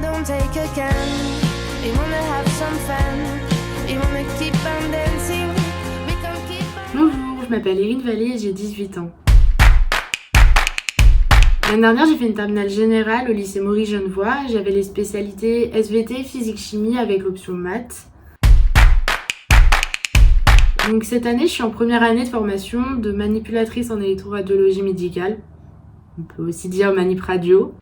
don't take a can. We wanna have some fun. We wanna keep on dancing. We can keep on... Bonjour, je m'appelle Erin Vallée et j'ai 18 ans. L'année dernière, j'ai fait une terminale générale au lycée Maurice Genevoix. J'avais les spécialités SVT, physique-chimie avec l'option maths. Donc cette année, je suis en première année de formation de manipulatrice en électroradiologie médicale. On peut aussi dire manip radio.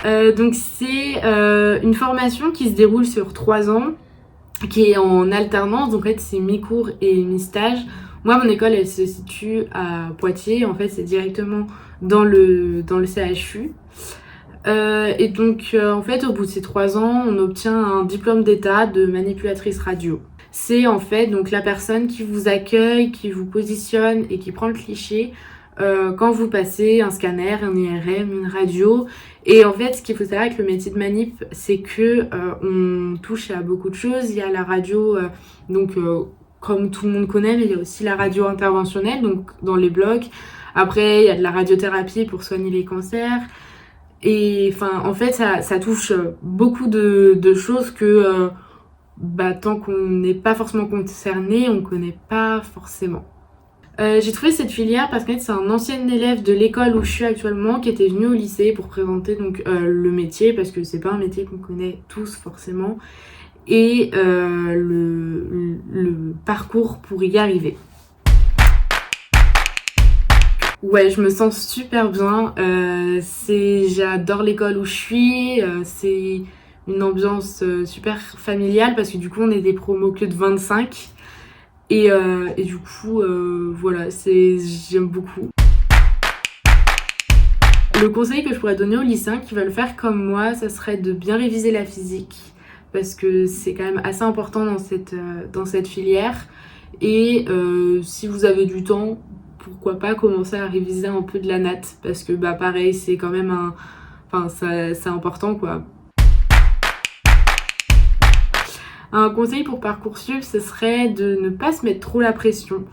Donc c'est une formation qui se déroule sur 3 ans, qui est en alternance. Donc en fait, c'est mi-cours et mi-stage. Moi, mon école, elle se situe à Poitiers. En fait, c'est directement dans le CHU. Et donc, en fait, au bout de ces 3 ans, on obtient un diplôme d'état de manipulatrice radio. C'est en fait donc la personne qui vous accueille, qui vous positionne et qui prend le cliché quand vous passez un scanner, un IRM, une radio. Et en fait, ce qu'il faut savoir avec le métier de manip, c'est que on touche à beaucoup de choses. Il y a la radio, comme tout le monde connaît, mais il y a aussi la radio interventionnelle, donc dans les blocs. Après, il y a de la radiothérapie pour soigner les cancers. Et enfin, en fait, ça touche beaucoup de choses que tant qu'on n'est pas forcément concerné, on connaît pas forcément. J'ai trouvé cette filière parce que c'est un ancien élève de l'école où je suis actuellement qui était venu au lycée pour présenter donc le métier, parce que c'est pas un métier qu'on connaît tous forcément, et le parcours pour y arriver. Ouais, je me sens super bien. J'adore l'école où je suis. C'est une ambiance super familiale parce que du coup on est des promos que de 25. Et du coup, voilà, j'aime beaucoup. Le conseil que je pourrais donner aux lycéens qui veulent faire comme moi, ça serait de bien réviser la physique, parce que c'est quand même assez important dans cette filière. Et si vous avez du temps, pourquoi pas commencer à réviser un peu de la natte, parce que pareil, c'est quand même c'est important quoi. Un conseil pour Parcoursup, ce serait de ne pas se mettre trop la pression.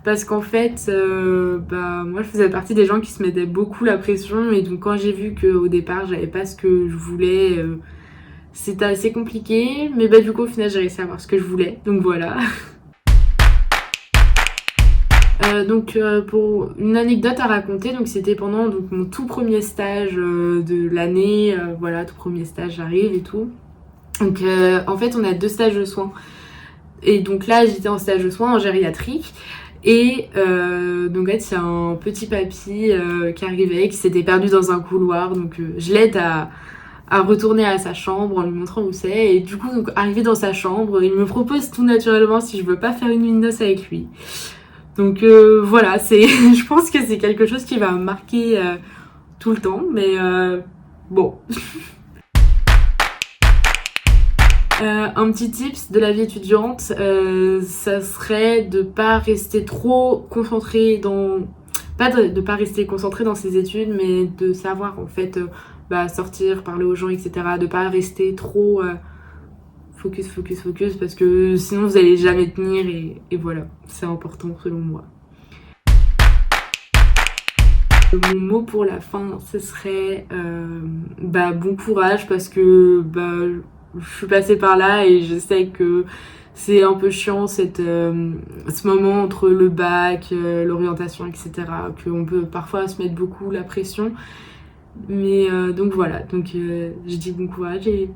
Parce qu'en fait, moi je faisais partie des gens qui se mettaient beaucoup la pression. Et donc quand j'ai vu qu'au départ, j'avais pas ce que je voulais, c'était assez compliqué. Mais du coup, au final, j'ai réussi à avoir ce que je voulais. Donc voilà. Pour une anecdote à raconter, donc c'était pendant mon tout premier stage de l'année. Tout premier stage, j'arrive et tout. Donc en fait on a 2 stages de soins, et donc là j'étais en stage de soins en gériatrie, et donc c'est un petit papy qui arrivait, qui s'était perdu dans un couloir, donc je l'aide à retourner à sa chambre en lui montrant où c'est. Et du coup donc arrivé dans sa chambre, il me propose tout naturellement si je veux pas faire une nuit de noces avec lui. Donc voilà, je pense que c'est quelque chose qui va me marquer tout le temps, mais bon. Un petit tips de la vie étudiante, ça serait de pas rester trop concentré de pas rester concentré dans ses études, mais de savoir en fait sortir, parler aux gens, etc. De pas rester trop focus, parce que sinon vous allez jamais tenir, et voilà, c'est important selon moi. Mon mot pour la fin, ce serait bon courage, parce que je suis passée par là et je sais que c'est un peu chiant ce moment entre le bac, l'orientation, etc. Qu'on peut parfois se mettre beaucoup la pression. Mais donc voilà, je dis bon courage et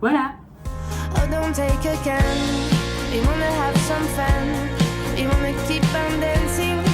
voilà. Oh, don't take a can. We wanna have some fun. We wanna keep on dancing.